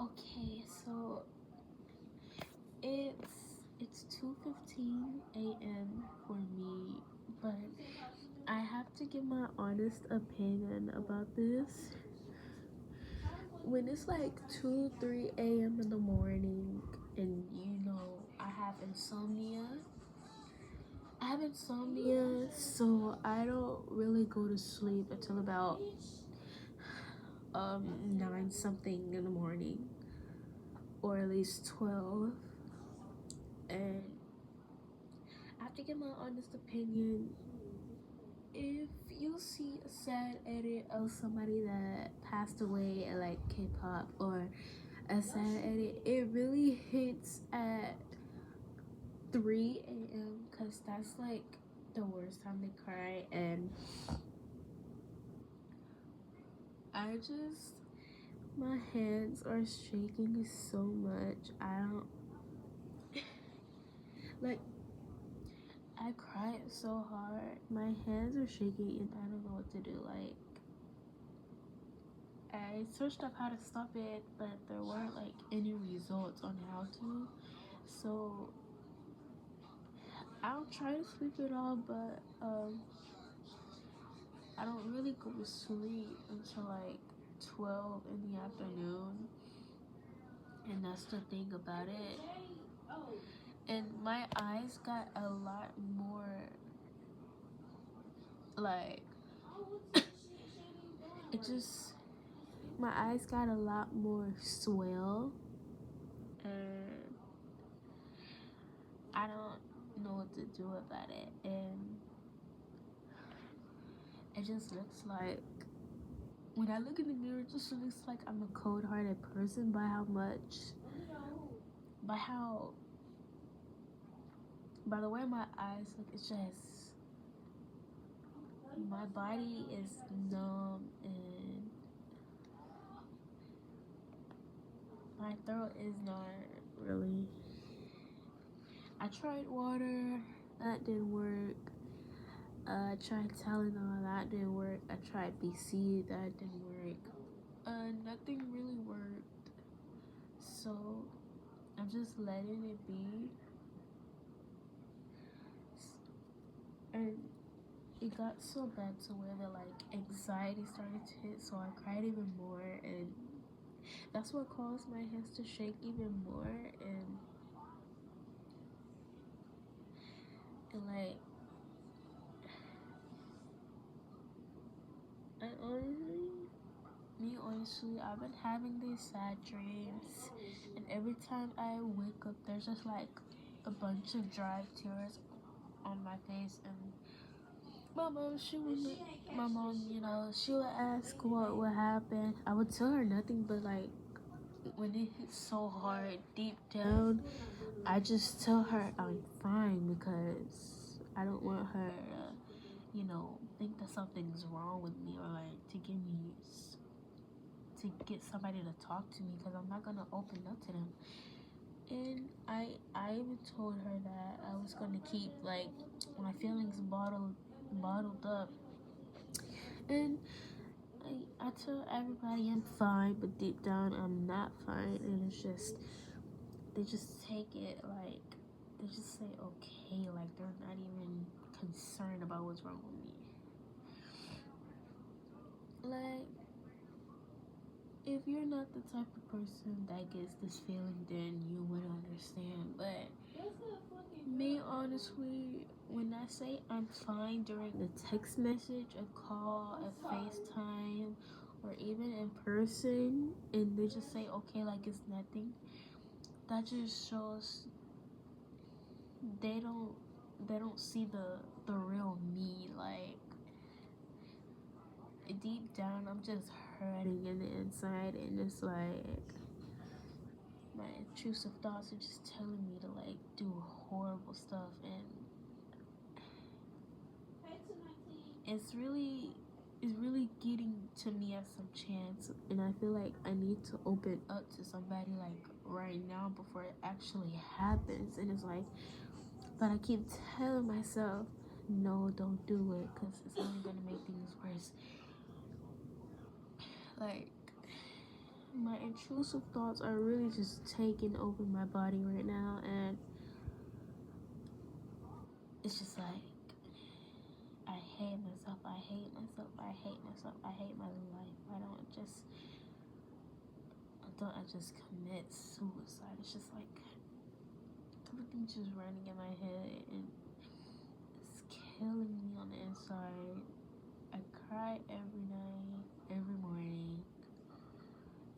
Okay, so it's 2:15 a.m. for me, but I have to give my honest opinion about this. When it's like 2, 3 a.m. in the morning, and I have insomnia, so I don't really go to sleep until about 9 something in the morning, or at least 12. And I have to give my honest opinion. If you see a sad edit of somebody that passed away at like K-pop, or a sad edit, it really hits at 3 a.m. because that's like the worst time to cry. And I just, my hands are shaking so much. I don't, like, I cried so hard. My hands are shaking and I don't know what to do. Like, I searched up how to stop it, but there weren't like any results on how to. So I'll try to sleep it off, but I don't really go to sleep until like 12 in the afternoon, and that's the thing about it. And my eyes got a lot more, like, it just, my eyes got a lot more swell, and I don't know what to do about it. And it just looks like, when I look in the mirror, it just looks like I'm a cold-hearted person by how much, by how, by the way my eyes look. It's just, my body is numb, and my throat is not really. I tried water, that didn't work. I tried Tylenol, that didn't work. I tried BC, that didn't work. Nothing really worked. So I'm just letting it be. And it got so bad to where the like anxiety started to hit, so I cried even more, and that's what caused my hands to shake even more. And like, I honestly, I've been having these sad dreams, and every time I wake up, there's just like a bunch of dry tears on my face. And my mom, she would ask what happened. I would tell her nothing, but like, when it hits so hard deep down, I just tell her I'm fine, because I don't want her to, think that something's wrong with me, or like to get somebody to talk to me, because I'm not gonna open up to them. And I even told her that I was gonna keep like my feelings bottled up. And I tell everybody I'm fine, but deep down I'm not fine. And it's just, they just take it like, they just say okay, like they're not even concerned about what's wrong with me. Like, if you're not the type of person that gets this feeling, then you would understand. But me, honestly, when I say I'm fine during a text message, a call, a FaceTime, or even in person, and they just say okay like it's nothing, that just shows they don't see the real me. Like, deep down, I'm just hurting in the inside, and it's like my intrusive thoughts are just telling me to like do horrible stuff. And it's really getting to me at some chance, and I feel like I need to open up to somebody like right now before it actually happens. And it's like, but I keep telling myself, no, don't do it, because it's only gonna make things worse. Like, my intrusive thoughts are really just taking over my body right now, and it's just like I hate myself, I hate myself, I hate myself, I hate my life. I just commit suicide. It's just like everything's just running in my head and it's killing me on the inside. I cry every night, every morning,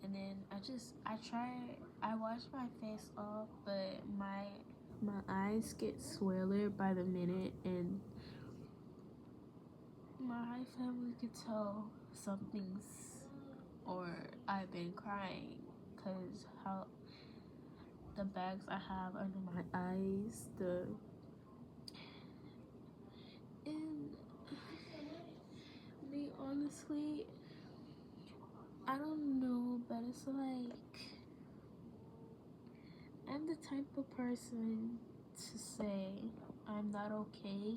and then I wash my face off, but my eyes get sweller by the minute, and my family could tell something's, or I've been crying, because how the bags I have under my eyes, and me honestly, I don't know, but it's like I'm the type of person to say I'm not okay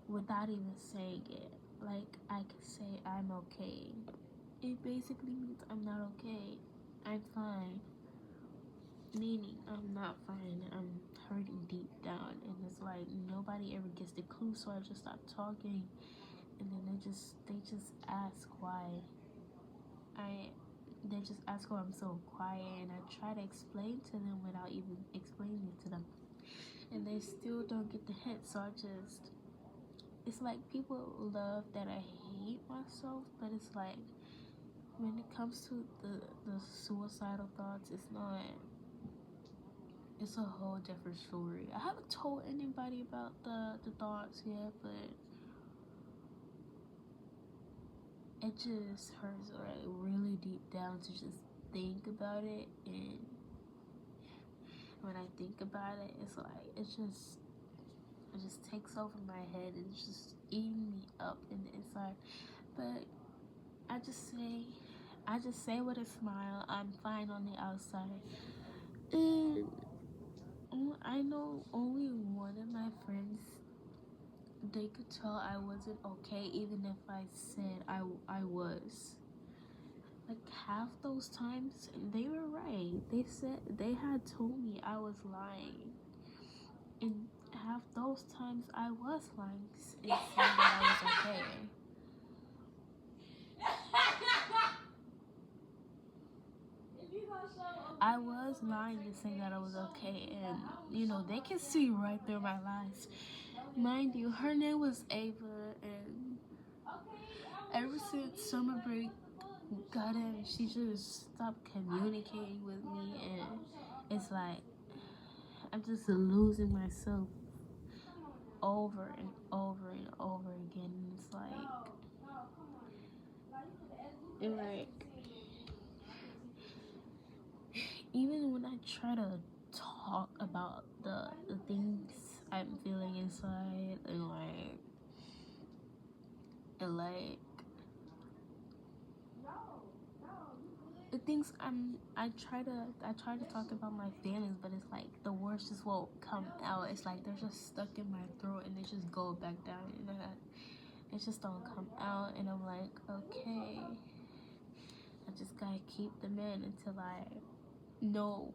without even saying it. Like, I could say I'm okay. It basically means I'm not okay. I'm fine. Meaning I'm not fine. I'm hurting deep down. And it's like nobody ever gets the clue, so I just stop talking. And then they just ask why I they just ask why I'm so quiet, and I try to explain to them without even explaining it to them. And they still don't get the hint, so it's like people love that I hate myself, but it's like when it comes to the suicidal thoughts, it's a whole different story. I haven't told anybody about the thoughts yet, but it just hurts like really deep down to just think about it. And when I think about it, it's like it just takes over my head and it's just eating me up in the inside. But I just say with a smile, I'm fine on the outside. And I know only one of my friends, they could tell I wasn't okay even if I said I was. Like half those times, they were right. They said they had told me I was lying. And half those times I was lying and saying that I was okay. I was lying and saying that I was okay, and they can see right through my lies. Mind you, her name was Ava, and ever since summer break got in, she just stopped communicating with me, and it's like I'm just losing myself over and over and over again. And it's like even when I try to talk about the things I'm feeling inside, and the things I try to talk about my feelings, but it's like the words just won't come out. It's like they're just stuck in my throat and they just go back down, and it just don't come out. And I'm like, okay, I just gotta keep them in until I know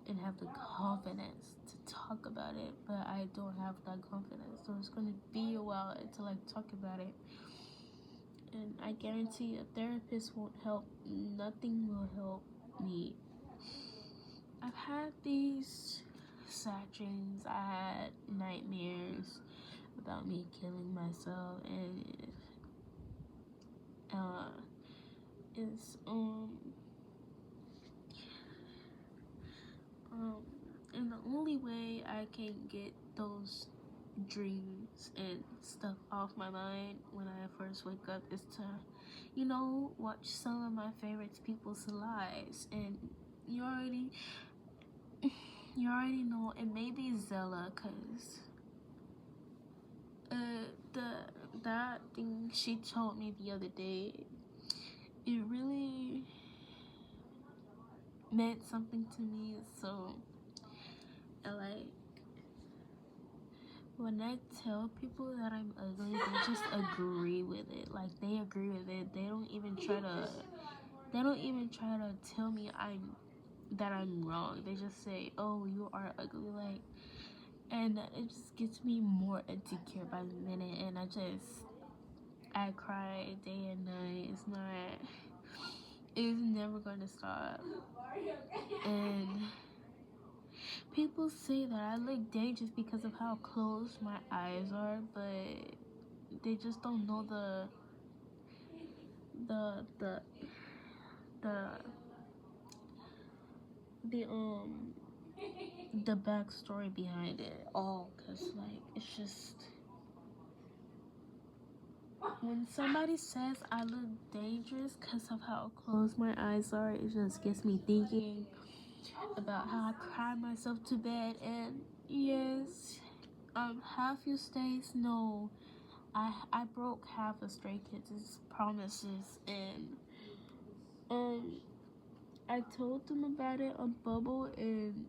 and have the confidence to talk about it. But I don't have that confidence, so it's gonna be a while until I talk about it. And I guarantee a therapist won't help. Nothing will help me. I've had these sad dreams. I had nightmares about me killing myself, and it's and the only way I can get those dreams and stuff off my mind when I first wake up is to watch some of my favorite people's lives. And you already know it may be Zella, because that thing she told me the other day, it really meant something to me. So like when I tell people that I'm ugly, they just agree with it. Like they agree with it. They don't even try to They don't even try to tell me that I'm wrong. They just say, "Oh, you are ugly," like, and it just gets me more insecure by the minute, and I cry day and night. It's never gonna stop. And people say that I look dangerous because of how closed my eyes are, but they just don't know the the the the the backstory behind it all. Cause like it's just when somebody says I look dangerous because of how closed my eyes are, it just gets me thinking about how I cry myself to bed. And yes, half your stays no, I broke half of Stray Kids' promises, and um I told them about it on Bubble, and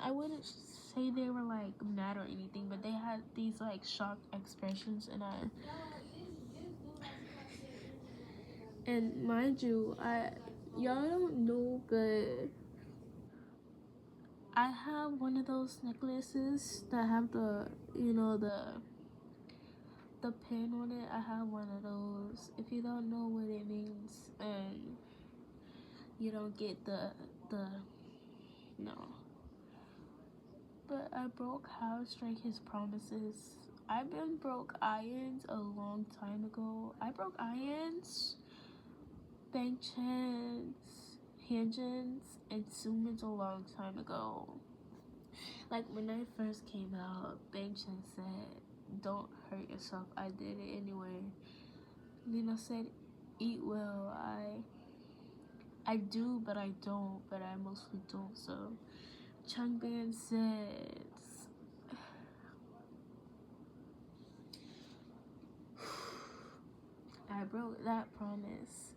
I wouldn't say they were like mad or anything, but they had these like shocked expressions, and mind you, y'all don't know, but I have one of those necklaces that have the pin on it. I have one of those. If you don't know what it means, and you don't get the no. But I broke half Stray Kids promises. I've been broke Ians a long time ago. I broke Ians, Bang Chan's, Hyunjin's, and Sumin's a long time ago. Like when I first came out, Bang Chan said, "Don't hurt yourself." I did it anyway. Lena said, "Eat well." I do, but I don't. But I mostly don't. So Changbin says, I broke that promise.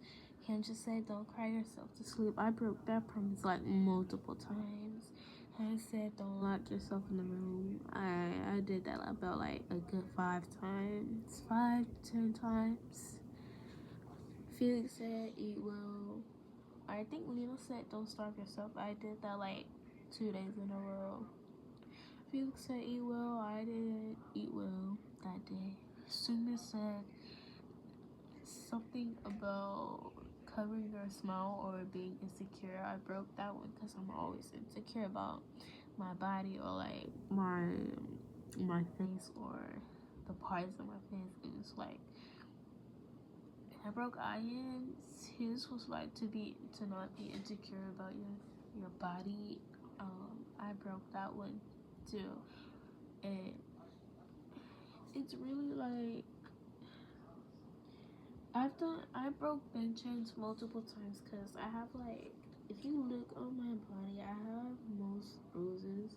Hyunjin said, "Don't cry yourself to sleep." I broke that promise like multiple times. I said, "Don't lock yourself in the room." I did that about like a good 5 times, 5 to 10 times. Felix said, "Eat well." I think Lena said, "Don't starve yourself." I did that like 2 days in a row. Felix said, "Eat well." I did eat well that day. Sumi said something about covering your smile or being insecure. I broke that one because I'm always insecure about my body or like my face or the parts of my face. And it's like I broke Ian's. His was like to not be insecure about your body. I broke that one too, and it's really like I broke benches multiple times because I have like, if you look on my body, I have most bruises.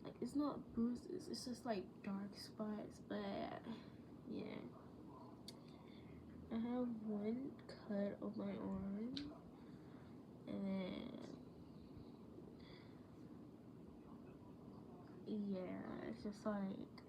Like it's not bruises, it's just like dark spots. But yeah, I have one cut on my arm, and then yeah, it's just like